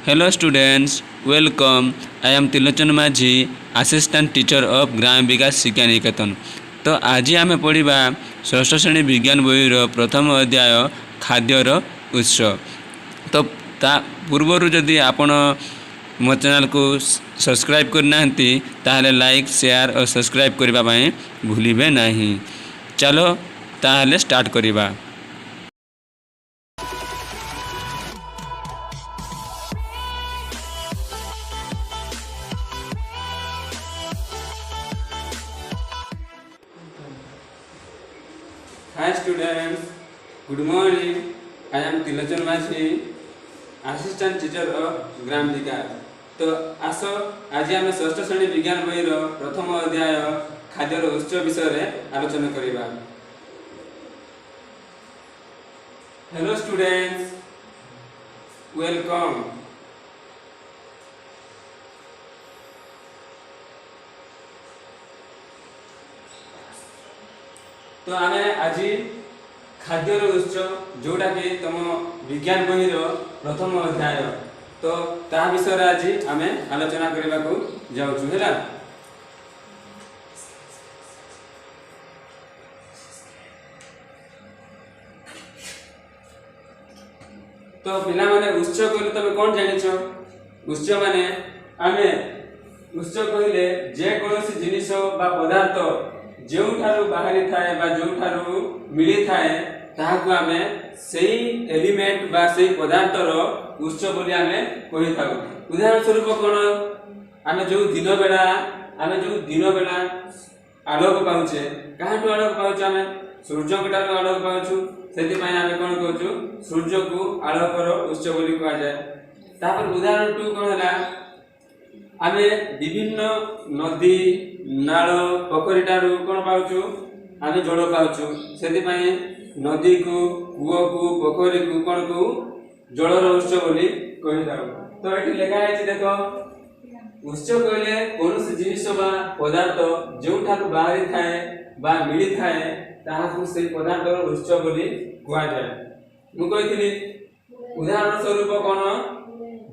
Hello students, welcome. I am Tilochan Majhi, Assistant Teacher of Gram Vikas Shikya Niketan. तो आज आम पढ़ा षष्ठ श्रेणी विज्ञान बहीर प्रथम अध्याय खाद्यर उत्स। तो ता पूर्वर जदि आपण मो चैनल को सब्सक्राइब करना ताहले लाइक शेयर और सब्सक्राइब करने भूलिबे नहीं। चलो ताहले स्टार्ट करिबा। Hi students, good morning. I am Tilochan Majhi, Assistant Teacher of Gram Vikas. तो आस आज आम षष्ठ श्रेणी विज्ञान बहीर प्रथम अध्याय खाद्यर उत्स विषय में आलोचना करिबा। Hello students, welcome. तो आम आज खाद्यर उत्स जोटा कि तुम विज्ञान बहीर प्रथम अध्याय तो ता विषय आज आम आलोचना करने को जाऊँ है। तो पिला माने उत्स कहले तुम कौन जानिछ? उत्स माने आमे उत्स कहले जे कोनोसी जिनिस बा पदार्थ जोठारु बाहरी थाए बा जोठारु मिली थाए ताहाकु आमे सेही एलिमेंट बा सेही पदार्थर उत्स बोली आमे कहि थाउ। उदाहरण स्वरूप कोन आमे जो दिन बेला आलोक पाउछे, काहाटु आलोक पाउछे? आमे सूर्य कटारु आलोक पाउछु। सेति पय आमे कोन कहउछु? सूर्य को आलोकर उत्स बोली कहा जाय। तापर उदाहरण टू कोन हला, आमे विभिन्न नदी नाल पोखरीटारू कौन पाउछु? आमे जल पाउछु। सेति पय नदी को कूओ को पोखरी को कौन को जलर उत्स बोली कहि दाउ। तो एठी लेखा है देखो, उत्स कहले कोनोसी जिनिस बा पदार्थ जोठारू बाहरी थाए बा मिली थाए ताहाकु सेही पदार्थर उत्स बोली कहा जाय। मु कहिथिली उदाहरण स्वरूप कोन,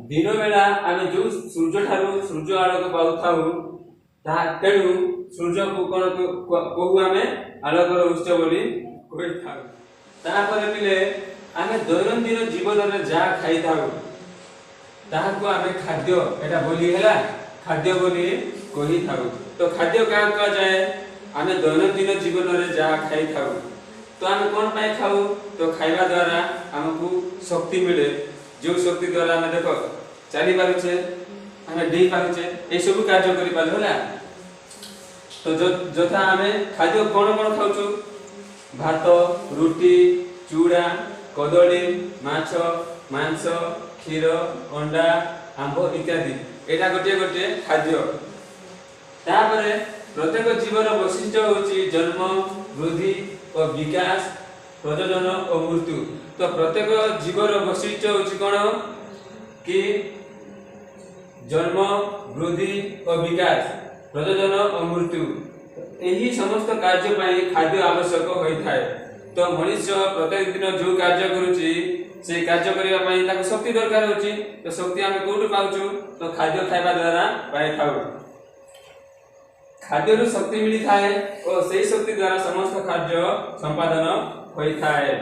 दिन बेला आमे जो सूर्य ठारू सूर्य आलोक पाउ थाउ ता तेणु सूर्य को कोन कहू आमे आलोकर उत्स बोली कहि थाउ। तापर पिले आमे दैनंदिन जीवन रे जा खाइ थाउ ताहाकु आमे खाद्य एटा बोली हैला खाद्य बोली कहि थाउ। तो खाद्य का कहा जाय? आमे दैनंदिन जीवन रे जा खाइ थाउ। तो आमे कोन पाए खाउ? तो खाइबा द्वारा हमकु शक्ति मिले, जो शक्ति द्वारा आमे देखो चली पारुछे, आमे डेई पारुछे, ए सब कार्य करि पालु होला। तो जथा आमे खाद्य कोन कोन खाउछु? भात, रोटी, चूड़ा, कदली, माछ, मांस, क्षीर, अंडा, आंब इत्यादि। एटा गोटे गोटे खाद्य। तापरे प्रत्येक जीवन वैशिष्ट्य होची जन्म, वृद्धि और विकास, प्रजनन और मृत्यु। तो प्रत्येक जीवन वैशिष्ट्य होची कोन कि जन्म, वृद्धि और विकास, प्रजनन और मृत्यु। एही समस्त कार्य पई खाद्य आवश्यक होई थाए। तो मनुष्य प्रत्येक दिन जो कार्य करूची से कार्य करिया पई ताको शक्ति दरकार होची। तो शक्ति आमे कोठु पाउछु? तो खाद्य खाइबा द्वारा पाइ थाउ। खाद्य रु शक्ति मिली थाए और सेही शक्ति द्वारा समस्त कार्य संपादन होई थाए।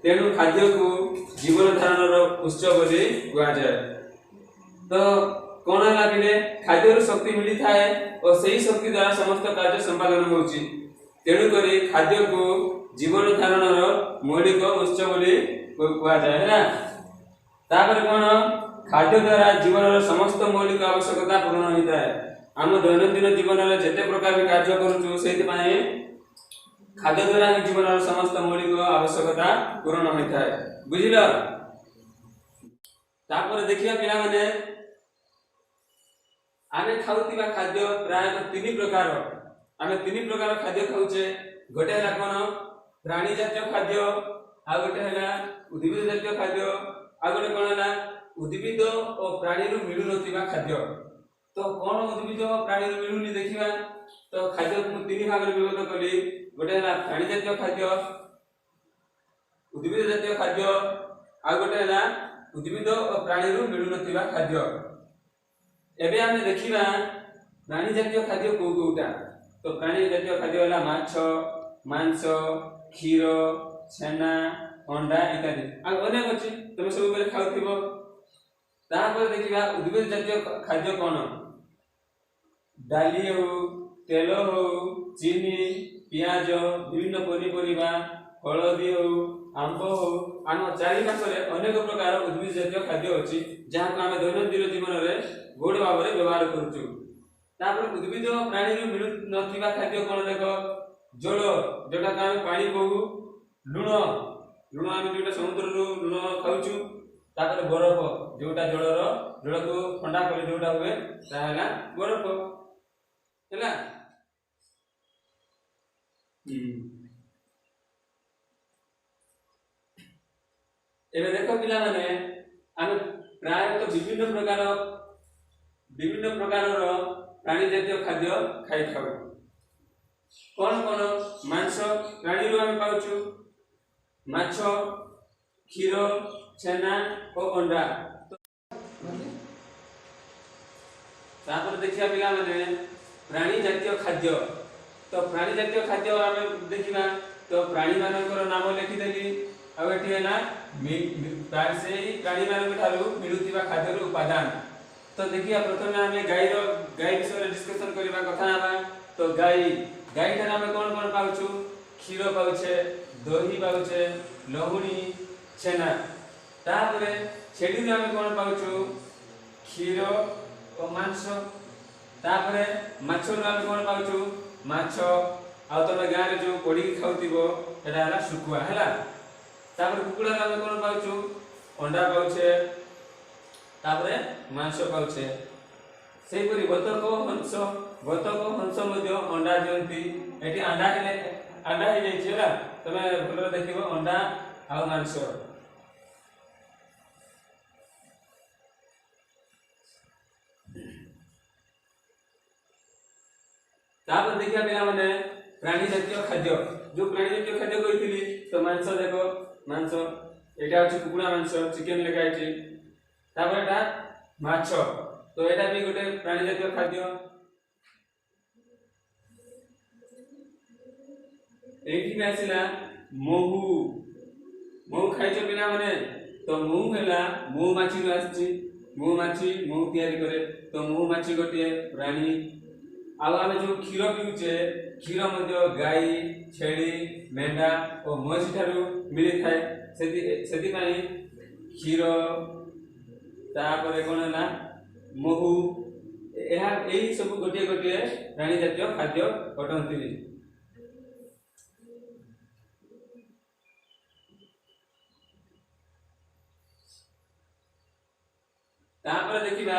तेणु खाद्य को जीवन धारणर उत्स बोली कहा जाय। तो कोन लागिले खाद्य रु शक्ति मिली थाए और सेही शक्ति द्वारा समस्त कार्य संपादन होउची। तेणु करी खाद्य को जीवन धारणर मौलिक उत्स बोली कहा जाय ना। तापर कोन खाद्य द्वारा जीवनर समस्त मौलिक आवश्यकता पूर्ण होई थाए। हम दैनंदिन जीवन रे जेते प्रकार के कार्य करूछु सेति पय खाद्य द्वारा ही जीवनर समस्त मौलिक आवश्यकता पूर्ण होई थाए। बुझिलो? तापर देखिया पिला माने आमे खाउतिबा खाद्य प्राय 3 प्रकार। आमे 3 प्रकार खाद्य खाउचे। गोटे हला कोन? प्राणी जातीय खाद्य, आ गोटे हला उद्भिद जातीय खाद्य, आ गोटे कोन हला उद्भिद और प्राणी रु मिलु नथिबा खाद्य। तो कोन उद्भिद और प्राणी रु मिलुनी देखिबा। तो खाद्य को 3 भाग रे विभक्त कली। गोटे हला प्राणी जातीय खाद्य, उद्भिद जातीय खाद्य, आ गोटे हला उद्भिद और प्राणी मिलु नथिबा खाद्य। एबे आमे देखिबा प्राणी जातीय खाद्य कोउटा। तो प्राणी जातीय खाद्य होला माछ, मांस, क्षीर, छेना, अंडा इत्यादि। आ अनेक अछि तमे सब बेले खाउथिबो। तापर देखिबा उद्भिद जातीय खाद्य कोन? डाली हो, तेल हो, चीनी, पियाज, विभिन्न पनीपरिबा, हळदी हो, आंब हो, आम चारिपाखरे अनेक प्रकार उद्भिद जातीय खाद्य अछि जहाँ आम दैनंदिन जीवन में गोड़ भाव में व्यवहार करूँ। तापर उद्भिद प्राणी मिलु नथिबा खाद्य कोन देख? जल, जोटा आम पानी कहू, लुण, लुण आम जोटा समुद्र लुण खाऊँ। तापर बरफ, जोटा जल को ठंडा करे जोटा हुए ताहला बरफ हैला। एबे देखो पिला माने आम प्राय तो विभिन्न प्रकार प्राणी जातीय खाद्य खाई खाऊ। कौन कौन? मांस प्राणी रो आम पाउछु, माछ, क्षीर, छेना और अंडा। तापर देखिया पिला माने प्राणी जातीय खाद्य। तो प्राणी जातीय खाद्य आम देखिबा तो प्राणी मानकर नाम लिखि देली। आ एठी हैला प्राय से प्राणी मान ठारू मिलुतिबा खाद्य रो उपादान। तो देखिया प्रथमे आमे गाय विषय डिस्कशन करबा कथा हबा। तो गाय ठार आमे कोन कोन पाउछु? क्षीर पाउछे, दही पाउछे, लहुणी, छेना। तापरे छेडी रे आमे कोन पाउछु? क्षीर और मांस। तापरे माछ रो आमे कोन पाउछु? माछ। आ तमे गाय रे जो कोडी खाउतिबो एटा हला सुकुआ हैला। तापर कुकुड़ा रे आमे कोन पाउछु? अंडा पाउछे। तापरे मांस पाउछे। सेही परि बतक हंस मध्ये अंडा दियंती। एठी अंडा हे जाई छला। तमे भलो देखिबो अंडा आ मांस। तापर देखिया पिला माने प्राणी जातीय खाद्य। जो प्राणी जातीय खाद्य कहितली तो मांस देखो, मांस एटा अछि कुकुड़ा मांस, चिकन लेखा अछि। तापर एटा माछ। तो एटा भी गोटे प्राणी जातीय खाद्य। एठी में आसिला महू खाइछ पिला माने। तो महू हैला महुमाछी रो आछि। महुमाछी महू तयारी करे। तो महुमाछी गोटे प्राणी। आउ आमे जो क्षीर पिउचे, क्षीर मध्ये गाय, छेड़ी, मेंढा और महीष ठारू मिली थाए। सेति पई क्षीर तापर कोन हैला महू एही सब गोटे गोटे प्राणी जातीय खाद्य अटंती। तापर देखिबा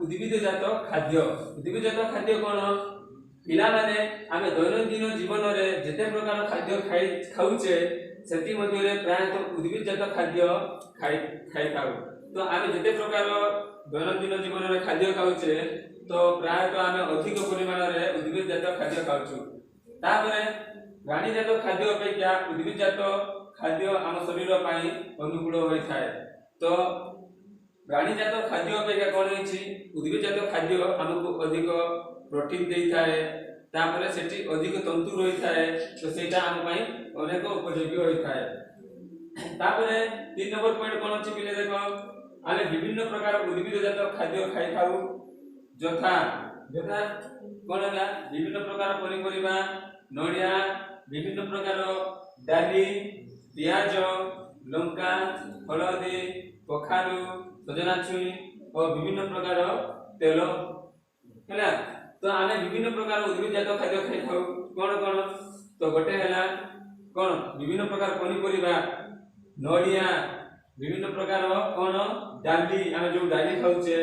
उद्भिद जात खाद्य। उद्भिद जात खाद्य कोन? पिला माने आमे दैनंदिन जीवन रे जेते प्रकार खाद्य खाउचे सेति मध्ये रे प्राय तो उद्भिद जात खाद्य खाई खाऊ। तो आमे जेते प्रकार दैनंदिन जीवन रे खाद्य खाउचे तो प्राय तो आमे अधिक परिमाण रे उद्भिद जात खाद्य खाउछु। तापरे प्राणी जात खाद्य अपेक्षा उद्भिद जात खाद्य आम शरीर पई अनुकूल होई थाए। तो प्राणी जात खाद्य अपेक्षा कोन होइछि? उद्भिद जात खाद्य हमको अधिक प्रोटीन देई थाए। तापरे सेठी अधिक तंतु रही थाए। तो सेटा हम पई अनेक उपयोगी होई थाए। तापरे 3 नंबर पॉइंट कोन अछि पिले देखो आमे विभिन्न प्रकार उद्भिद जात खाद्य खाई खाऊ। जथा कोन होला? विभिन्न प्रकार पनीपरिबा, नडिया, विभिन्न प्रकार डाली, पियाज, लंका, हळदी, कखारू, सजना छुई और विभिन्न प्रकार तेल हैला। तो आमे विभिन्न प्रकार उद्भिद जात खाद्य खाई खाऊ। कोन कोन? तो गोटे हैला कोन? विभिन्न प्रकार पनीपरिबा, नडिया, विभिन्न प्रकार कोन? डाली, आमे जो डाली खाउचे,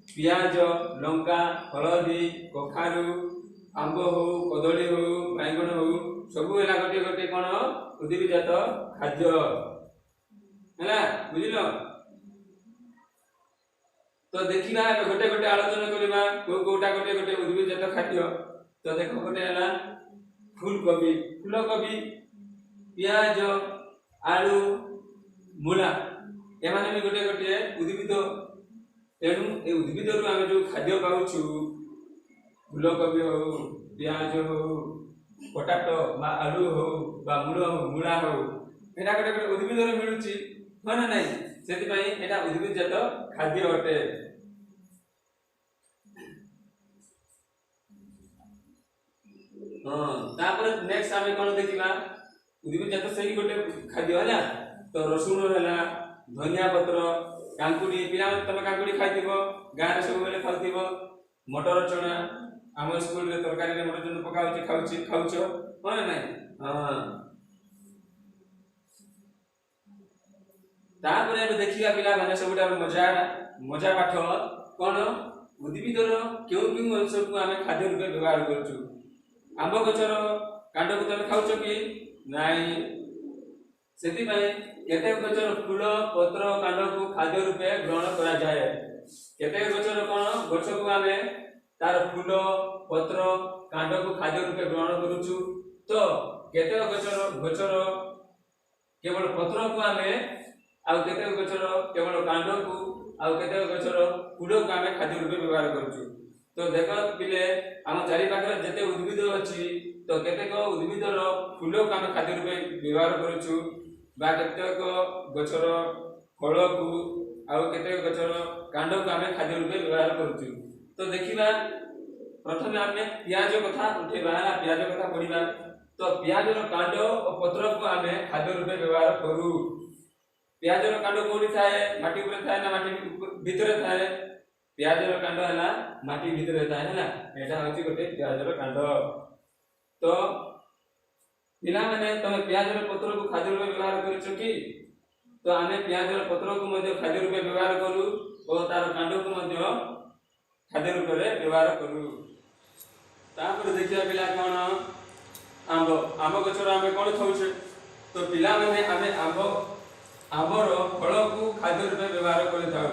पियाज, लंका, हळदी, कखारू, आंब हो, कदली हो, बैंगन हो, सब हैला गोटे गोटे कोन? उद्भिद जात खाद्य हैला। बुझिलो? तो देखिबा गोटे गोटे आलोचना करिबा कोटा गोटे गोटे उद्भिद जात खाद्य। तो देखो गोटे हैला फूलकोबी, पियाज, आलू, मूला एमाने भी गोटे गोटे उद्भिद तेणु ए उद्भिदरू आम जो खाद्य पाऊछु फूलकोबी हो पियाज हो पोटाटो बा आलू हो बा मूला हो एटा गोटे गोटे उद्भिदरू मिलुची हाँ ना नहीं से एटा उद्भिदजात खाद्य अटे। हाँ तापर नेक्स्ट आमे कोन देखिबा उद्भिदजात सही गोटे खाद्य हला तो रसुण हला धनिया पत्र कांकुड़ी पिला तमे कांकुड़ी खाइथिबो गारे सब बेले खाउथिबो मटर चना आम स्कूल रे तरकारी रे मटर चना पकाउची खाउछो हाँ ना नहीं हाँ तापर एबे देखिबा पिला माने सबटा मजा पाठ कोन उद्भिदर केउ केउ अंश को आमे खाद्य रूपे व्यवहार करछु। आंब गछर कांड को तमे खाउछो कि नाही सेति पय केते गछर फूल पत्र कांड को खाद्य रूपे ग्रहण करा जाय केते गछर कोन गछ को आमे तार फूल पत्र कांड को खाद्य रूपे ग्रहण करूछु तो केते गछर केवल पत्र को आमे आउ केते गछर केवल कांड को आउ केते गछर फूल को आमे खाद्य रूपे व्यवहार करूछु। तो देख पिले आम चारि पाखरे जते उद्भिद अछि तो केतेक उद्भिदर फूल को आमे खाद्य रूपे व्यवहार करूछु बा केतेक गछर फल को आउ केतेक गछर कांड को आमे खाद्य रूपे व्यवहार करूछु। तो देखिबा प्रथमे आमे प्याज कथा उठेबा प्याज कथा पढिबा तो प्याज रो कांड और पत्र को आमे खाद्य रूपे व्यवहार करू। प्याज रो कांड कोठी थाए माटी ऊपर थाए ना माटी भीतर थाए प्याज रो कांड हला माटी भीतर थाए हला एटा होची गोटे प्याज रो कांड। तो पिला माने तमे प्याज रो पत्र को खाद्य रूपे व्यवहार करछो कि तो आमे प्याज रो पत्र को मध्ये खाद्य रूपे व्यवहार करू और तार कांड को मध्ये खाद्य रूपे व्यवहार करू। तापर देखिया पिला कोन आंब गछर आमे कोन खाउछे तो पिला माने आमे आंबर फल को खाद्य रूपे व्यवहार करथाउ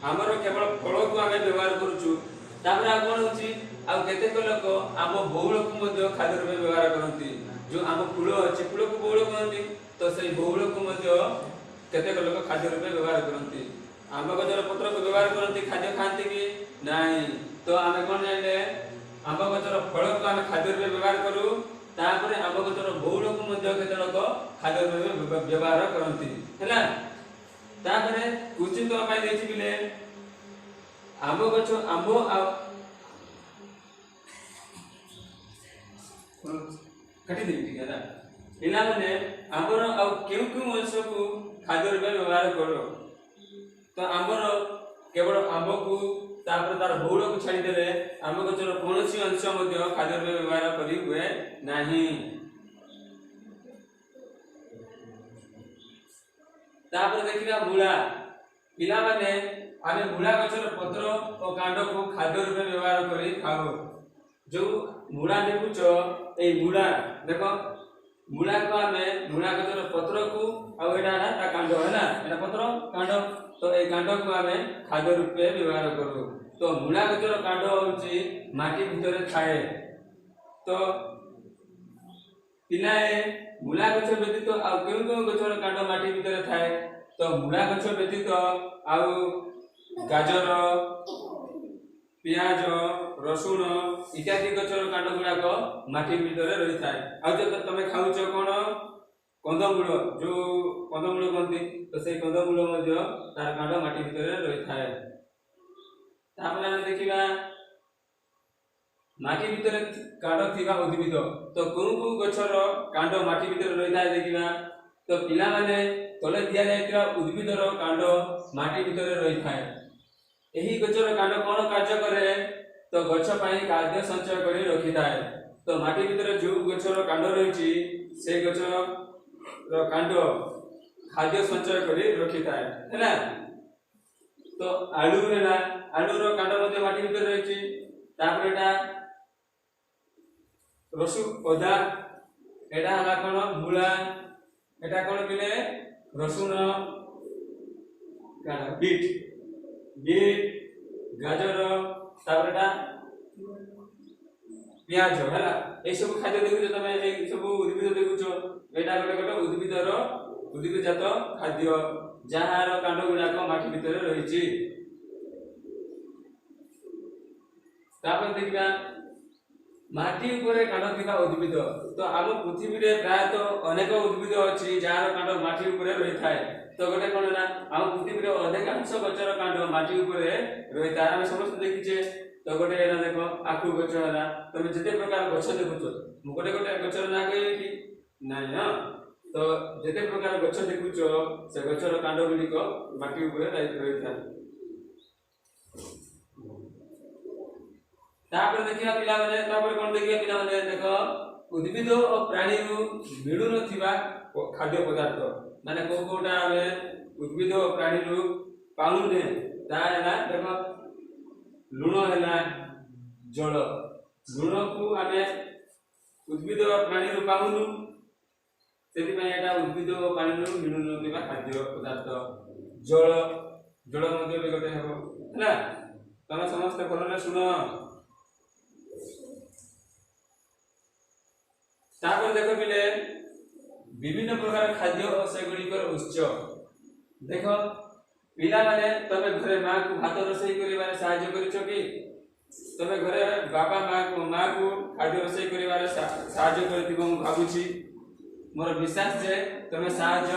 आमर केवल फल को आमे व्यवहार करूछु। तापर आ कोन होची आ केतेक लोक आम बहुल को मध्ये खाद्य रूपे व्यवहार करंती जो आम फूल अछि फूल को बहुल कहंती तो सही बहुल को मध्ये केतेक लोक खाद्य रूपे व्यवहार करंती। आंब गछर पत्र को व्यवहार करंती खाद्य खांती कि नाही तो आमे कोन जाने आंब गछर फल को आमे खाद्य रूपे व्यवहार करू तापर आंब गछर बहुल को मध्ये केते लोक खाद्य रूपे व्यवहार करंती हैला। तापर क्वेश्चन तो पाई देछि बिले आंब गछ आंब आ कटि दे ठीक है ना पिला माने आंबर आ केउ केउ अंश को खाद्य रूपे व्यवहार करो तो आंबर केवल आंब को तापर तार बहुल को छाडी देले आंब गछर कोनोसी अंश मध्ये खाद्य रूपे व्यवहार करि हुए नाही। तापर देखिबा मूला पिला माने आमे मूला गछर पत्र और कांड को खाद्य रूपे व्यवहार करि खाओ जो मूला देखुचो ए मूला देखो मूला को आमे मूला गछर पत्र को आ एटा ता कांड हैला एटा पत्र कांड तो ए कांड को आमे खाद्य रूपे व्यवहार करू। तो मूला गछर कांड होची माटी भीतर थाए तो पिलाए मूला गछ व्यतीत आ केउ केउ गछर कांड माटी भीतर थाए तो मूला गछ व्यतीत आ गाजर पियाज रसुण इत्यादि गछर कांड गुड़ाक माटी भीतर रही थाए। आ जो तमे खाउछ कोन कंदमूल जो कंदमूल कहंती तो सेई कंदमूल मध्ये तार कांड माटी भीतर रही थाए। तापर हम देखिबा माटी भीतर कांड थिबा उद्भिद तो कोउ गछर कांड माटी भीतर रही थाए देखिबा तो पिला माने तले दिया जायतिबा उद्भिदर कांड माटी भीतर रही थाए। एही गछर कांड कोन कार्य करे तो गछ पई खाद्य संचय करी रखि थाए। तो माटी भीतर जो गछर कांड रहिछि से गछर रो कांड खाद्य संचय करी रखि थाए हैला। तो आलू हेला आलू रो कांड मध्ये माटी भीतर रहिछि तापर एटा रसु अदा एटा हला कोन मूला एटा कोन पिले रसुण कांड बीट गाजर तापर एटा प्याज हैला ए सब खाद्य देखुछ तमे ए सब उद्भिद देखुछ एटा गोटे गोटे उद्भिदर उद्भिदजात खाद्य ଯାହାର କାଣ୍ଡ ଗୁଡାକ ମାଟି ଭିତରେ ରହିଛି। ତାପରେ ଦେଖିବା ମାଟି ଉପରେ କାଣ୍ଡ ଥିବା ଉଦ୍ଭିଦ। ତ ଆମ ପୃଥିବୀରେ ପ୍ରାୟତଃ ଅନେକ ଉଦ୍ଭିଦ ଅଛି ଯାହାର କାଣ୍ଡ ମାଟି ଉପରେ ରହିଥାଏ। ତ ଗୋଟେ କଣ ନା ଆମ ପୃଥିବୀରେ ଅଧିକାଂଶ ଗଛର କାଣ୍ଡ ମାଟି ଉପରେ ରହିଥାଏ, ଆମେ ସମସ୍ତେ ଦେଖିଛେ। ତ ଗୋଟେ ହେଲା ଦେଖ ଆଖୁ ଗଛ ହେଲା, ତମେ ଯେତେ ପ୍ରକାର ଗଛ ଦେଖୁଛ, ମୁଁ ଗୋଟେ ଗୋଟେ ଗଛର ନାଁ କହିବି କି ନାଇଁ ନା? ତ ଯେତେ ପ୍ରକାର ଗଛ ଦେଖୁଛ ସେ ଗଛର କାଣ୍ଡ ଗୁଡ଼ିକ ମାଟି ଉପରେ ରହିଥାଏ। ତାପରେ ଦେଖିବା ପିଲାମାନେ, ତାପରେ କଣ ଦେଖିବା ପିଲାମାନେ, ଦେଖ ଉଦ୍ଭିଦ ଓ ପ୍ରାଣୀରୁ ମିଳୁନଥିବା ଖାଦ୍ୟ ପଦାର୍ଥ, ମାନେ କୋଉଟା ଆମେ ଉଦ୍ଭିଦ ଓ ପ୍ରାଣୀରୁ ପାଉନେ, ତାହା ହେଲା ଦେଖ ଲୁଣ ହେଲା ଜଳ। ଲୁଣକୁ ଆମେ ଉଦ୍ଭିଦ ଓ ପ୍ରାଣୀରୁ ପାଉନୁ, ସେଥିପାଇଁ ଏଟା ଉଦ୍ଭିଦ ଓ ପ୍ରାଣୀରୁ ମିଳୁନଥିବା ଖାଦ୍ୟ ପଦାର୍ଥ। ଜଳ, ଜଳ ମଧ୍ୟ ବି ଗୋଟେ ହେବ ହେଲା। ତମେ ସମସ୍ତେ ଭଲରେ ଶୁଣ। ତାପରେ ଦେଖ ପିଲେ ବିଭିନ୍ନ ପ୍ରକାର ଖାଦ୍ୟ ଓ ସେଗୁଡ଼ିକର ଉତ୍ସ। ଦେଖ ପିଲାମାନେ, ତମେ ଘରେ ମାକୁ ଭାତ ରୋଷେଇ କରିବାରେ ସାହାଯ୍ୟ କରିଛ କି? ତମେ ଘରେ ବାପା ମାକୁ ଖାଦ୍ୟ ରୋଷେଇ କରିବାରେ ସାହାଯ୍ୟ କରିଥିବ ମୁଁ ଭାବୁଛି, ମୋର ବିଶ୍ୱାସ ଯେ ତମେ ସାହାଯ୍ୟ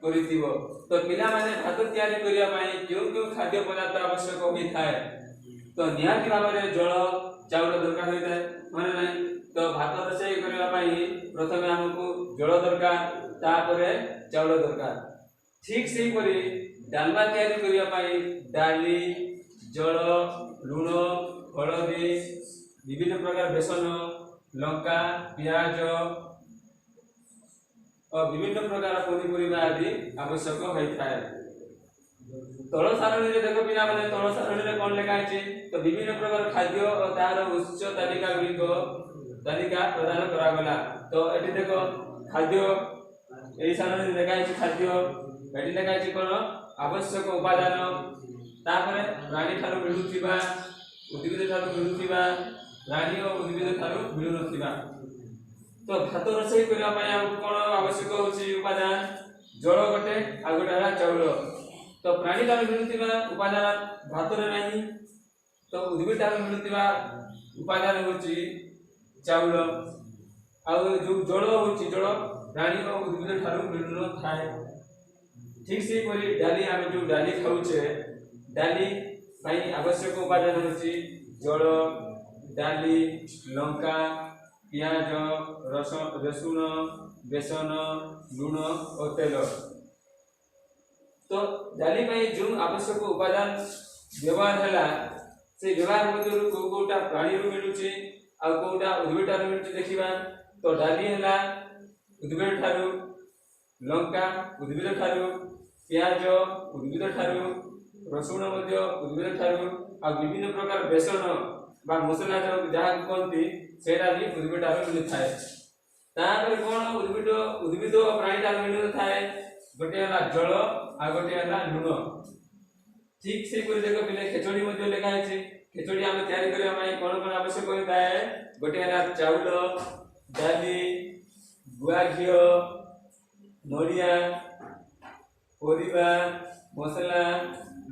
କରିଥିବ। ତ ପିଲାମାନେ ଭାତ ତିଆରି କରିବା ପାଇଁ କେଉଁ କେଉଁ ଖାଦ୍ୟ ପଦାର୍ଥ ଆବଶ୍ୟକ ହୋଇଥାଏ? ତ ନିହାତି ଭାବରେ ଜଳ, ଚାଉଳ ଦରକାର ହୋଇଥାଏ, ମାନେ ନାହିଁ? ତ ଭାତ ରୋଷେଇ କରିବା ପାଇଁ ପ୍ରଥମେ ଆମକୁ ଜଳ ଦରକାର, ତାପରେ ଚାଉଳ ଦରକାର। ଠିକ୍ ସେହିପରି ଡାଲମା ତିଆରି କରିବା ପାଇଁ ଡାଲି, ଜଳ, ଲୁଣ, ହଳଦୀ, ବିଭିନ୍ନ ପ୍ରକାର ବେସନ, ଲଙ୍କା, ପିଆଜ ଓ ବିଭିନ୍ନ ପ୍ରକାର ପନିପରିବା ଆଦି ଆବଶ୍ୟକ ହୋଇଥାଏ। ତଳ ସାରଣୀରେ ଦେଖ ପିଲାମାନେ, ତଳ ସାରଣୀରେ କଣ ଲେଖା ହେଇଛି? ତ ବିଭିନ୍ନ ପ୍ରକାର ଖାଦ୍ୟ ଓ ତାହାର ଉତ୍ସ ତାଲିକା ପ୍ରଦାନ କରାଗଲା। ତ ଏଠି ଦେଖ ଖାଦ୍ୟ, ଏହି ସାରଣୀରେ ଲେଖା ହେଇଛି ଖାଦ୍ୟ, ଏଠି ଲେଖା ହେଇଛି କଣ? ଆବଶ୍ୟକ ଉପାଦାନ, ତାପରେ ପ୍ରାଣୀ ଠାରୁ ମିଳୁଥିବା, ଉଦ୍ଭିଦ ଠାରୁ ମିଳୁଥିବା, ପ୍ରାଣୀ ଓ ଉଦ୍ଭିଦ ଠାରୁ ମିଳୁନଥିବା। ତ ଭାତ ରୋଷେଇ କରିବା ପାଇଁ ଆମକୁ କଣ ଆବଶ୍ୟକ ହେଉଛି ଉପାଦାନ? ଜଳ ଗୋଟେ, ଆଉ ଗୋଟେ ହେଲା ଚାଉଳ। ତ ପ୍ରାଣୀ ଠାରୁ ମିଳୁଥିବା ଉପାଦାନ ଭାତରେ ନାହିଁ, ତ ଉଦ୍ଭିଦ ଠାରୁ ମିଳୁଥିବା ଉପାଦାନ ହେଉଛି ଚାଉଳ, ଆଉ ଯୋଉ ଜଳ ହେଉଛି ଜଳ ପ୍ରାଣୀ ଓ ଉଦ୍ଭିଦ ଠାରୁ ମିଳୁନଥାଏ। ଠିକ୍ ସେହିପରି ଡାଲି, ଆମେ ଯୋଉ ଡାଲି ଖାଉଛେ, ଡାଲି ପାଇଁ ଆବଶ୍ୟକ ଉପାଦାନ ହେଉଛି ଜଳ, ଡାଲି, ଲଙ୍କା, ପିଆଜ, ରସୁଣ, ବେସନ, ଲୁଣ ଓ ତେଲ। ତ ଡାଲି ପାଇଁ ଯେଉଁ ଆବଶ୍ୟକ ଉପାଦାନ ବ୍ୟବହାର ହେଲା, ସେ ବ୍ୟବହାର ମଧ୍ୟରୁ କୋଉଟା ପ୍ରାଣୀରୁ ମିଳୁଛି ଆଉ କୋଉଟା ଉଦ୍ଭିଦ ଠାରୁ ମିଳୁଛି ଦେଖିବା। ତ ଡାଲି ହେଲା ଉଦ୍ଭିଦ ଠାରୁ, ଲଙ୍କା ଉଦ୍ଭିଦ ଠାରୁ, ପିଆଜ ଉଦ୍ଭିଦ ଠାରୁ, ରସୁଣ ମଧ୍ୟ ଉଦ୍ଭିଦ ଠାରୁ, ଆଉ ବିଭିନ୍ନ ପ୍ରକାର ବେସନ ବା ମସଲା ଯାହାକୁ କହନ୍ତି ସେଇଟା ବି ଉଦ୍ଭିଦ ଠାରୁ ମିଳିଥାଏ। ତାପରେ କଣ ଉଦ୍ଭିଦ ଓ ପ୍ରାଣୀ ଠାରୁ ମିଳିନଥାଏ? ଗୋଟେ ହେଲା ଜଳ ଆଉ ଗୋଟେ ହେଲା ଲୁଣ। ଠିକ୍ ସେହିପରି ଦେଖ ପିଲେ ଖେଚୁଡ଼ି ମଧ୍ୟ ଲେଖା ହେଇଛି। ଖେଚୁଡ଼ି ଆମେ ତିଆରି କରିବା ପାଇଁ କଣ କଣ ଆବଶ୍ୟକ ହୋଇଥାଏ? ଗୋଟେ ହେଲା ଚାଉଳ, ଡାଲି, ଗୁଆ ଘିଅ, ନଡ଼ିଆ, ପରିବା, ମସଲା,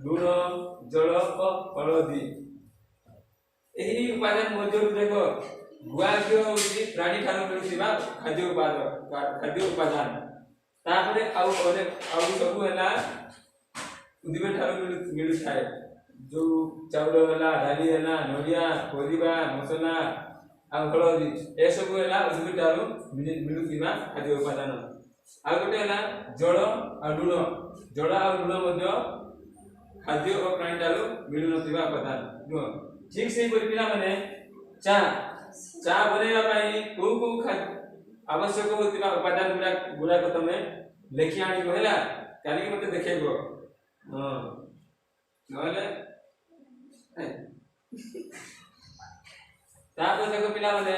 ଲୁଣ, ଜଳ ଓ ହଳଦୀ। ଏହି ଉପାଦାନ ମଧ୍ୟରୁ ଦେଖ ଗୁଆ ଘିଅ ହେଉଛି ପ୍ରାଣୀ ଠାରୁ ମିଳୁଥିବା ଖାଦ୍ୟ ଉପାଦାନ। ତାପରେ ଆଉ ସବୁ ହେଲା ଉଦ୍ଭିଦ ଠାରୁ ମିଳୁଥାଏ। ଯୋଉ ଚାଉଳ ହେଲା, ଡାଲି ହେଲା, ନଡ଼ିଆ, ପରିବା, ମସଲା ଆଉ ହଳଦୀ, ଏସବୁ ହେଲା ଉଦ୍ଭିଦ ଠାରୁ ମିଳୁଥିବା ଖାଦ୍ୟ ଉପାଦାନ। ଆଉ ଗୋଟେ ହେଲା ଜଳ ଆଉ ଲୁଣ। ଜଳ ଆଉ ଲୁଣ ମଧ୍ୟ ଖାଦ୍ୟ ଓ ପ୍ରାଣୀ ଠାରୁ ମିଳୁନଥିବା ଉପାଦାନ ନୁହଁ। ଠିକ୍ ସେହିପରି ପିଲାମାନେ ଚା ବନେଇବା ପାଇଁ କୋଉ କୋଉ ଆବଶ୍ୟକ ହେଉଥିବା ଉପାଦାନ ଗୁଡାକ ତମେ ଲେଖି ଆଣିବ ହେଲା, କାଲିକି ମତେ ଦେଖେଇବ। ନହେଲେ ତାପରେ ଦେଖ ପିଲାମାନେ,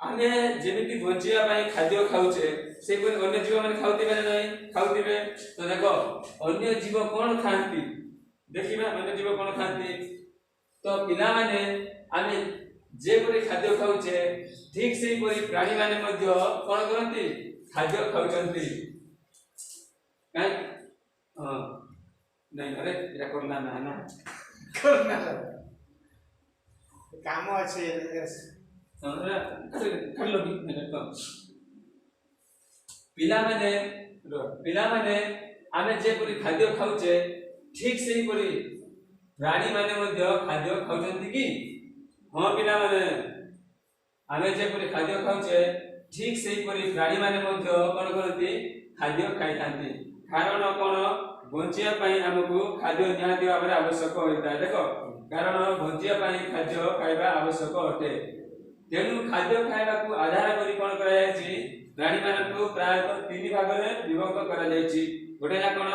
ଆମେ ଯେମିତି ବଞ୍ଚିବା ପାଇଁ ଖାଦ୍ୟ ଖାଉଛେ, ସେହିପରି ଅନ୍ୟ ଜୀବମାନେ ଖାଉଥିବେ ନା ନାହିଁ? ଖାଉଥିବେ। ତ ଦେଖ ଅନ୍ୟ ଜୀବ କଣ ଖାଆନ୍ତି ଦେଖିବା। ଅନ୍ୟ ଜୀବ କଣ ଖାଆନ୍ତି? ତ ପିଲାମାନେ, ଆମେ ଯେପରି ଖାଦ୍ୟ ଖାଉଛେ ଠିକ୍ ସେହିପରି ପ୍ରାଣୀମାନେ ମଧ୍ୟ କଣ କରନ୍ତି? ଖାଦ୍ୟ ଖାଉଛନ୍ତି। हाँ नहीं अरे या करना ना है ना करना काम अच्छे अरे कर लो भी मैं करता हूँ पिला माने आमे जे परि खाद्य खाउचे ठीक सही परि प्राणी माने मध्य खाद्य खाउचंती कि हां पिला माने आमे जे परि खाद्य खाउचे ठीक सही परि प्राणी माने मध्य कोन करती खाद्य खाइतांती कारण कोन बंचिया पई हमकु खाद्य निहाती भाबरे आवश्यक होइता देखो कारण बंचिया पई खाद्य खाइबा आवश्यक होते तेनु खाद्य खाइबा को आधार करी कोन करा जायछि प्राणी मानकु प्राय 3 भाग रे विभक्त करा जायछि गोटे ला कोन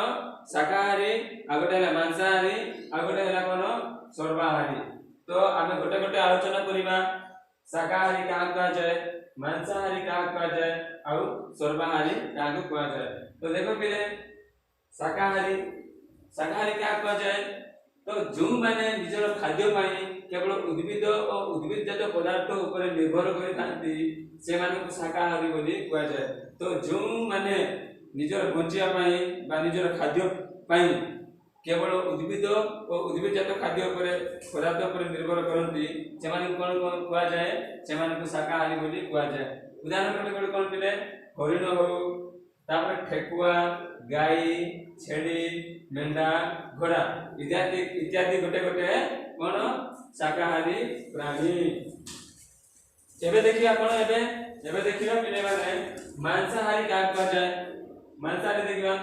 शाकाहारी आ गोटे ला मांसाहारी आ गोटे ला कोन सर्वाहारी तो आमे गोटे गोटे आलोचना करिबा शाकाहारी का कहा जाय मांसाहारी का कहा जाय आ सर्वाहारी का कहा जाय तो देखो पिले शाकाहारी क्या कहा जाए तो जो माने निजर खाद्य पाई केवल उद्भिद और उद्भिदजात पदार्थ ऊपर निर्भर करि थांती से माने को शाकाहारी बोली कहा जाए तो जो माने निजर बंचिया पाई बा निजर खाद्य पाई केवल उद्भिद और उद्भिदजात खाद्य ऊपर पदार्थ ऊपर निर्भर करती से माने कोन कहा जाए से माने को शाकाहारी बोली कहा जाए उदाहरण के कोन पिले हरिण हो तापर ठेकुआ गाई छेड़ी मेंढा घोड़ा इत्यादि इत्यादि गोटे गोटे कोन शाकाहारी प्राणी एबे देखिए आपण एबे देखिबा पिले माने मांसाहारी का कहा जाय मांसाहारी देखिबा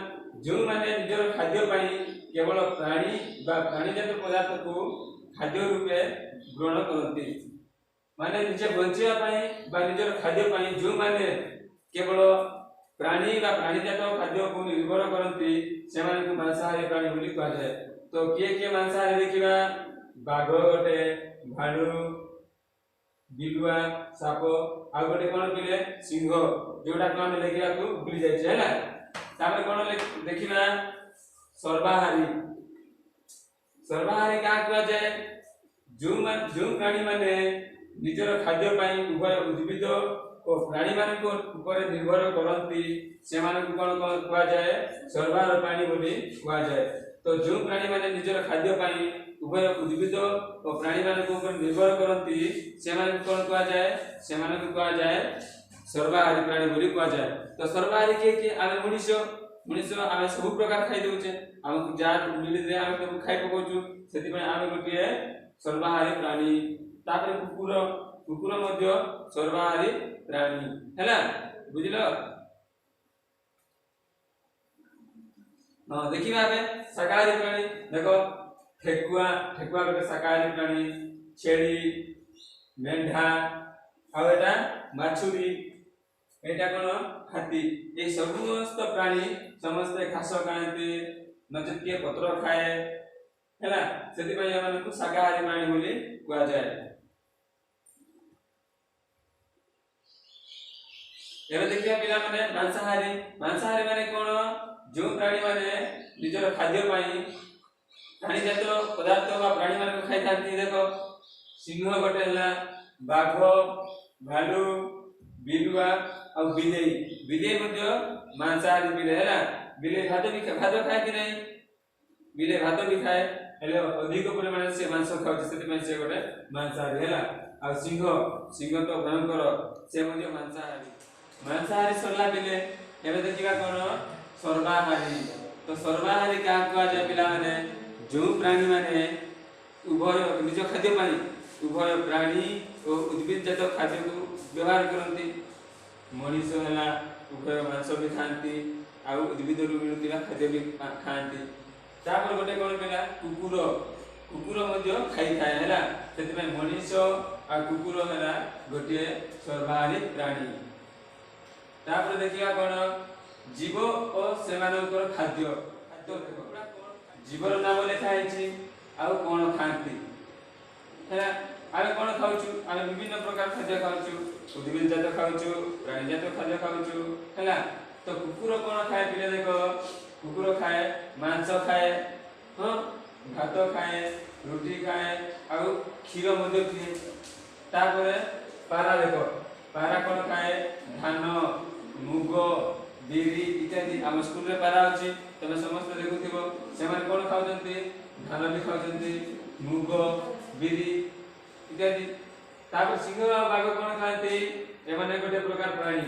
जो माने निजर खाद्य पाई केवल प्राणी बा प्राणीजात पदार्थ को खाद्य रूपे ग्रहण करती माने निजे बंचिया पाई बा निजर खाद्य पाई जो माने केवल प्राणी बा प्राणीजात खाद्य को निर्भर करती से माने को मांसाहारी प्राणी बोली कहा जाय तो के मांसाहारी देखिबा बाघ गोटे भालू बिलुआ साप आ गोटे कोन पिले सिंह जोटा को हम लेखिया को भूली जाय छै हैला तामे कोन देखिबा सर्वाहारी का कहा जाय जो प्राणी माने निजर खाद्य पाई उभय उद्भिद और प्राणी मान को ऊपर निर्भर करती से मान को कोन कहा जाय सर्वाहारी प्राणी बोली कहा जाय तो जो प्राणी माने निजर खाद्य पाई उभय उद्भिद और प्राणी मान को ऊपर निर्भर करती से मान को कोन कहा जाय से मान को कहा जाय सर्वाहारी प्राणी बोली कहा जाय तो सर्वाहारी के आमे मनुष्य आमे सब प्रकार खाइ देउचे हमकु जा मिली दे आमे सब खाइ पकोचु सेति पय आमे गोटिए सर्वाहारी प्राणी तापर कुकुर मध्य सर्वाहारी प्राणी हैला बुझिलो हां देखिबा आबे शाकाहारी प्राणी देखो ठेकुआ गोटे शाकाहारी प्राणी छेड़ी मेंढा आ एटा माछुरी एटा कोन हाथी ए समस्त प्राणी समस्त घास खाएते नचेत के पत्र खाए हैला सेति पय हमन को शाकाहारी प्राणी बोली कहा जाय एबे देखिया पिला माने मांसाहारी माने कोन जो प्राणी माने निजर खाद्य पाई प्राणी जात पदार्थ बा प्राणी माने को खाइ थांती देखो सिंह गोटे हला बाघ भालू बिलुआ और बिलेई मध्य मांसाहारी बिले हैला बिले भात खाए कि नहीं बिले भात भी खाए हेले अधिक परिमाण से मांस खाउछ सेति में से गोटे मांसाहारी हैला आ सिंह तो भयंकर से मध्य मांसाहारी सरला बिले एबे देखिबा कोन सर्वाहारी तो सर्वाहारी का कहा जाय पिला माने जो प्राणी माने उभय निज खाद्य पाई उभय प्राणी और उद्भिदजात खाद्य को व्यवहार करती मनीष हला उभय मांस भी खाती आ उद्भिद रु मिलुतिबा खाद्य भी खाती तापर गोटे कोन पिला कुकुर मध्य खाइ थाए हैला सेति में मनीष आ कुकुर हला गोटे सर्वाहारी प्राणी तापर देखिया कोन जीव और सेमानकर खाद्य देखो जीवर नाम लिखा है आ कोन खाती हैला आमे कोन खाउछु आमे विभिन्न प्रकार खाद्य खाउछु उद्भिदजात खाउछु प्राणीजात खाद्य खाउछु हैला तो कुकुर कोन खाए पिले देखो कुकुर खाए मांस खाए हां भात खाए रोटी खाए आ क्षीर मध्य पिए तापर पारा देखो पारा कोन खाए धान मुग बिरी इत्यादि हम स्कूल रे पारा अछि ତମେ ସମସ୍ତେ ଦେଖୁଥିବ ସେମାନେ କଣ ଖାଉଛନ୍ତି, ଧାନ ବି ଖାଉଛନ୍ତି, ମୁଗ, ବିରି ଇତ୍ୟାଦି। ତାପରେ ସିଂହ ଆଉ ବାଘ କଣ ଖାଆନ୍ତି, ଏମାନେ ଗୋଟେ ପ୍ରକାର ପ୍ରାଣୀ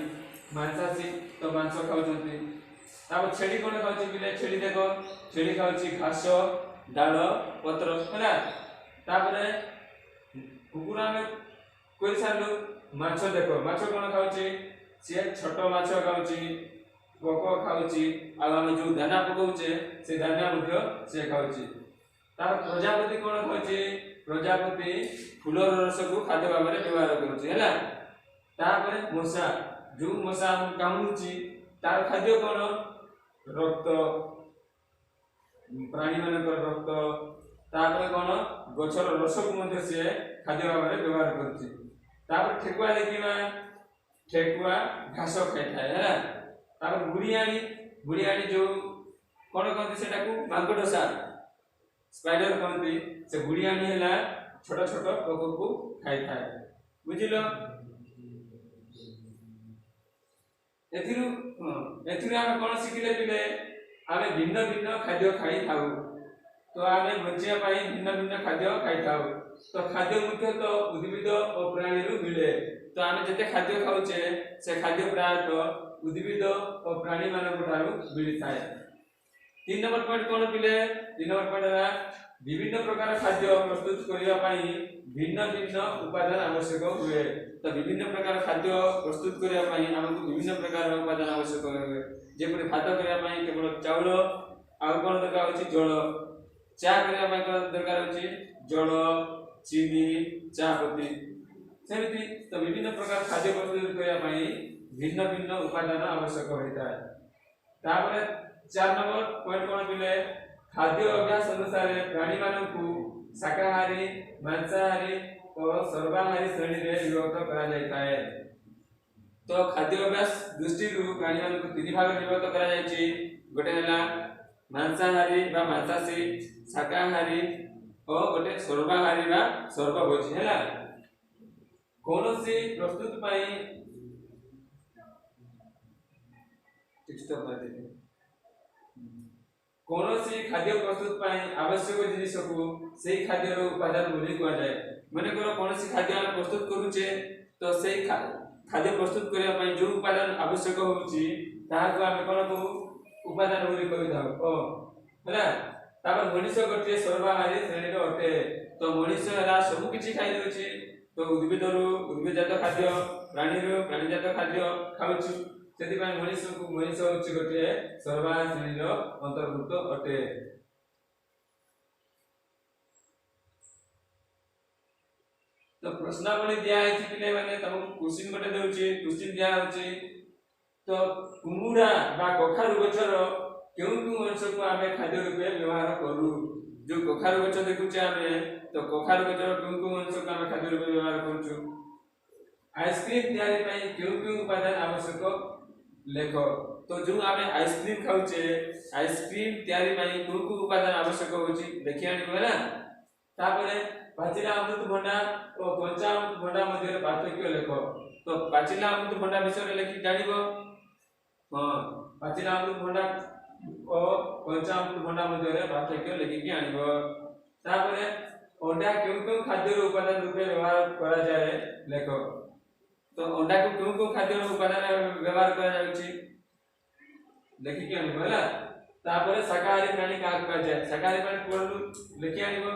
ମାଂସାଶୀ, ତ ମାଂସ ଖାଉଛନ୍ତି। ତାପରେ ଛେଳି କଣ ଖାଉଛି ପିଲେ, ଛେଳି ଦେଖ, ଛେଳି ଖାଉଛି ଘାସ, ଡାଳ, ପତ୍ର ହେଲା। ତାପରେ କୁକୁର ଆମେ କହି ସାରିଲୁ। ମାଛ ଦେଖ, ମାଛ କଣ ଖାଉଛି, ସିଏ ଛୋଟ ମାଛ ଖାଉଛି, ପୋକ ଖାଉଛି, ଆଉ ଆମେ ଯୋଉ ଦାନା ପକାଉଛେ ସେ ଦାନା ମଧ୍ୟ ସେ ଖାଉଛି। ତାପରେ ପ୍ରଜାପତି କଣ ଖାଉଛି, ପ୍ରଜାପତି ଫୁଲର ରସକୁ ଖାଦ୍ୟ ଭାବରେ ବ୍ୟବହାର କରୁଛି ହେଲା। ତାପରେ ମଶା, ଯୋଉ ମଶା ଆମକୁ କାମୁଡୁଛି ତାର ଖାଦ୍ୟ କଣ, ରକ୍ତ, ପ୍ରାଣୀ ମାନଙ୍କର ରକ୍ତ। ତାପରେ କଣ, ଗଛର ରସକୁ ମଧ୍ୟ ସେ ଖାଦ୍ୟ ଭାବରେ ବ୍ୟବହାର କରୁଛି। ତାପରେ ଠେକୁଆ ଦେଖିବା, ଠେକୁଆ ଘାସ ଖାଇଥାଏ ହେଲା। ତାପରେ ବୁଢିଆଣୀ, ବୁଢିଆଣୀ ଯୋଉ କଣ କହନ୍ତି ସେଟାକୁ, ମାଙ୍କଡସା, ସ୍ପାଇଡର କହନ୍ତି। ସେ ବୁଢିଆଣୀ ହେଲା ଛୋଟ ଛୋଟ ପୋକକୁ ଖାଇଥାଏ, ବୁଝିଲ। ଏଥିରୁ ଆମେ କଣ ଶିଖିଲେ ପିଲେ, ଆମେ ଭିନ୍ନ ଭିନ୍ନ ଖାଦ୍ୟ ଖାଇଥାଉ। ତ ଆମେ ବଞ୍ଚିବା ପାଇଁ ଭିନ୍ନ ଭିନ୍ନ ଖାଦ୍ୟ ଖାଇଥାଉ। ତ ଖାଦ୍ୟ ମୁଖ୍ୟତଃ ଉଦ୍ଭିଦ ଓ ପ୍ରାଣୀରୁ ମିଳେ। ତ ଆମେ ଯେତେ ଖାଦ୍ୟ ଖାଉଛେ ସେ ଖାଦ୍ୟ ପ୍ରାୟତଃ ଉଦ୍ଭିଦ ଓ ପ୍ରାଣୀ ମାନଙ୍କ ଠାରୁ ମିଳିଥାଏ। 3 ନମ୍ବର ପଏଣ୍ଟ କଣ ପିଲେ, 3 ନମ୍ବର ପଏଣ୍ଟ ହେଲା ବିଭିନ୍ନ ପ୍ରକାର ଖାଦ୍ୟ ପ୍ରସ୍ତୁତ କରିବା ପାଇଁ ଭିନ୍ନ ଭିନ୍ନ ଉପାଦାନ ଆବଶ୍ୟକ ହୁଏ। ତ ବିଭିନ୍ନ ପ୍ରକାର ଖାଦ୍ୟ ପ୍ରସ୍ତୁତ କରିବା ପାଇଁ ଆମକୁ ବିଭିନ୍ନ ପ୍ରକାର ଉପାଦାନ ଆବଶ୍ୟକ ହୁଏ। ଯେପରି ଭାତ କରିବା ପାଇଁ କେବଳ ଚାଉଳ, ଆଉ କଣ ଦରକାର ଅଛି, ଜଳ। ଚା କରିବା ପାଇଁ କଣ ଦରକାର ଅଛି, ଜଳ, ଚିନି, ଚା ପତି। ସେମିତି ତ ବିଭିନ୍ନ ପ୍ରକାର ଖାଦ୍ୟ ପ୍ରସ୍ତୁତ କରିବା ପାଇଁ ଭିନ୍ନ ଭିନ୍ନ ଉପାଦାନ ଆବଶ୍ୟକ ହୋଇଥାଏ। ତାପରେ 4 ନମ୍ବର ପଏଣ୍ଟ କଣ ପିଲେ, ଖାଦ୍ୟ ଅଭ୍ୟାସ ଅନୁସାରେ ପ୍ରାଣୀ ମାନଙ୍କୁ ଶାକାହାରୀ, ମାଂସାହାରୀ ଓ ସର୍ବାହାରୀ ଶ୍ରେଣୀରେ ବିଭକ୍ତ କରାଯାଇଥାଏ। ତ ଖାଦ୍ୟ ଅଭ୍ୟାସ ଦୃଷ୍ଟିରୁ ପ୍ରାଣୀ ମାନଙ୍କୁ 3 ଭାଗରେ ବିଭକ୍ତ କରାଯାଇଛି। ଗୋଟେ ହେଲା ମାଂସାହାରୀ ବା ମାଂସାଶୀ, ଶାକାହାରୀ ଓ ଗୋଟେ ସର୍ବାହାରୀ ବା ସର୍ବଭୋଜୀ ହେଲା। କୌଣସି ପ୍ରସ୍ତୁତ ପାଇଁ କୌଣସି ଖାଦ୍ୟ ପ୍ରସ୍ତୁତ ପାଇଁ ଆବଶ୍ୟକ ଜିନିଷକୁ ସେଇ ଖାଦ୍ୟର ଉପାଦାନ ବୋଲି କୁହାଯାଏ। ମନେକର କୌଣସି ଖାଦ୍ୟ ଆମେ ପ୍ରସ୍ତୁତ କରୁଛେ, ତ ସେଇ ଖାଦ୍ୟ ପ୍ରସ୍ତୁତ କରିବା ପାଇଁ ଯୋଉ ଉପାଦାନ ଆବଶ୍ୟକ ହେଉଛି ତାହାକୁ ଆମେ କଣ କହୁ, ଉପାଦାନ ବୋଲି କହିଥାଉ ହେଲା। ତାପରେ ମଣିଷ ଗୋଟିଏ ସର୍ବାହାରୀ ଶ୍ରେଣୀର ଅଟେ। ତ ମଣିଷ ହେଲା ସବୁ କିଛି ଖାଇଦେଉଛି। ତ ଉଦ୍ଭିଦରୁ ଉଦ୍ଭିଦଜାତ ଖାଦ୍ୟ, ପ୍ରାଣୀରୁ ପ୍ରାଣୀଜାତ ଖାଦ୍ୟ ଖାଉଛୁ। ସେଥିପାଇଁ ମଣିଷ ହେଉଛି ଗୋଟିଏ ସର୍ବାହାରୀ ଶ୍ରେଣୀର ଅନ୍ତର୍ଭୁକ୍ତ ଅଟେ। ତ ପ୍ରଶ୍ନାବଳୀ ଦିଆ ହେଇଛି ପିଲେ, ମାନେ ତମକୁ କ୍ୱେଶ୍ଚିନ୍ ଗୋଟେ ଦେଉଛି, କ୍ୱେଶ୍ଚିନ୍ ଦିଆ ହେଉଛି। ତ କୁମୁଡ଼ା ବା କଖାରୁ ଗଛର କେଉଁ କେଉଁ ଅଂଶକୁ ଆମେ ଖାଦ୍ୟ ରୂପେ ବ୍ୟବହାର କରୁ। ଯୋଉ କଖାରୁ ଗଛ ଦେଖୁଛେ ଆମେ, ତ କଖାରୁ ଗଛର କେଉଁ କେଉଁ ଅଂଶକୁ ଆମେ ଖାଦ୍ୟ ରୂପେ ବ୍ୟବହାର କରୁଛୁ। ଆଇସ୍କ୍ରିମ୍ ତିଆରି ପାଇଁ କେଉଁ କେଉଁ ଉପାଦାନ ଆବଶ୍ୟକ ଲେଖ। ତ ଯୋଉ ଆମେ ଆଇସ୍କ୍ରିମ୍ ଖାଉଛେ, ଆଇସ୍କ୍ରିମ୍ ତିଆରି ପାଇଁ କେଉଁ କେଉଁ ଉପାଦାନ ଆବଶ୍ୟକ ହେଉଛି ଦେଖି ଆଣିବ ହେଲା। ତାପରେ ପାଚିଲା ଅମୃତଭଣ୍ଡା ଓ କଞ୍ଚା ଅମୃତଭଣ୍ଡା ମଧ୍ୟରେ ପାର୍ଥକ୍ୟ ଲେଖ। ତ ପାଚିଲା ଅମୃତଭଣ୍ଡା ବିଷୟରେ ଲେଖି ଜାଣିବ। ପାଚିଲା ଅମୃତଭଣ୍ଡା ଓ କଞ୍ଚା ଅମୃତଭଣ୍ଡା ମଧ୍ୟରେ ପାର୍ଥକ୍ୟ ଲେଖିକି ଆଣିବ। ତାପରେ ଅଣ୍ଡା କେଉଁ କେଉଁ ଖାଦ୍ୟର ଉପାଦାନ ରୂପେ ବ୍ୟବହାର କରାଯାଏ ଲେଖ। ତ ଅଣ୍ଡାକୁ କେଉଁ କେଉଁ ଖାଦ୍ୟର ଉପାଦାନ ବ୍ୟବହାର କରାଯାଉଛି ଲେଖିକି ଆଣିବ ହେଲା। ତାପରେ ଶାକାହାରୀ ପ୍ରାଣୀ କାହାକୁ କୁହାଯାଏ, ଶାକାହାରୀ ପ୍ରାଣୀ ପଢିଲୁ, ଲେଖି ଆଣିବ।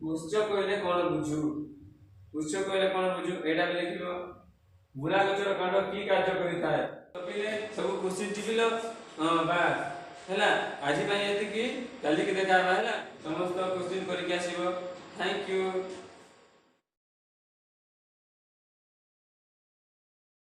ଉତ୍ସ କହିଲେ କଣ ବୁଝୁ, ଉତ୍ସ କହିଲେ କଣ ବୁଝୁ ଏଇଟା ବି ଲେଖିବ। ମୂଳା ଗଛର କାଣ୍ଡ କି କାର୍ଯ୍ୟ କରିଥାଏ। ସବୁ କ୍ୱେଶ୍ଚିନ୍ ଟିପିଲ, ବାସ୍ ହେଲା। ଆଜି ପାଇଁ ଏତିକି, କାଲିକି ଦେଖା ହେବା ହେଲା। ସମସ୍ତ କ୍ୱେଶ୍ଚିନ୍ କରିକି ଆସିବ। Thank you.